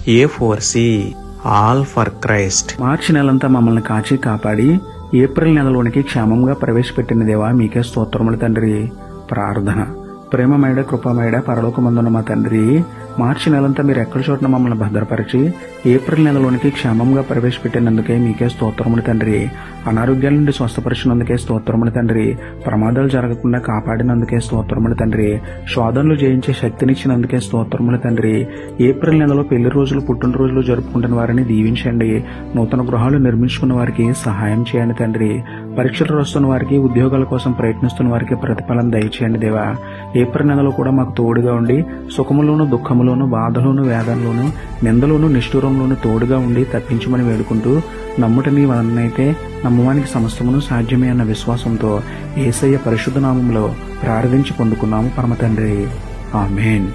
A4C all for Christ. మార్చి నెలంతా మమ్మల్ని కాచి కాపాడి ఏప్రిల్ నెలలోనికి క్షేమంగా ప్రవేశపెట్టిన దేవా మీకే స్తోత్రములు తండ్రి. ప్రార్థన. ప్రేమమయుడ కృపమయుడ పరలోకమందున్న మా తండ్రి, మార్చి నెలంతా మీరు ఎక్కడి చోటున మమ్మల్ని భద్రపరిచి ఏప్రిల్ నెలలోనికి క్షేమంగా ప్రవేశపెట్టినందుకే మీకే స్తోత్రములు తండ్రి. అనారోగ్యాల నుండి స్వస్థపరిచినందుకే స్తోత్రములు తండ్రి. ప్రమాదాలు జరగకుండా కాపాడినందుకే స్తోత్రములు తండ్రి. శోధనలు జయించే శక్తినిచ్చినందుకే స్తోత్రములు తండ్రి. ఏప్రిల్ నెలలో పెళ్లి రోజులు పుట్టినరోజులు జరుపుకుంటున్న వారిని దీవించండి. నూతన గృహాలు నిర్మించుకున్న వారికి సహాయం చేయండి తండ్రి. పరీక్షలు రాస్తున్న వారికి, ఉద్యోగాల కోసం ప్రయత్నిస్తున్న వారికి ప్రతిఫలం దయచేయండి దేవా. ఏప్రిల్ నెలలో కూడా మాకు తోడుగా ఉండి సుఖములోను దుఃఖములోను బాధలోను వేదనలోను నిందలోను నిష్ఠూరంలోను తోడుగా ఉండి తప్పించమని వేడుకుంటూ, నమ్ముట నీ వలనైతే నమ్మవానికి సమస్తమును సాధ్యమే అన్న విశ్వాసంతో యేసయ్య పరిశుద్ధ నామములో ప్రార్థించి పొందుకున్నాము పరమ తండ్రి. ఆమేన్.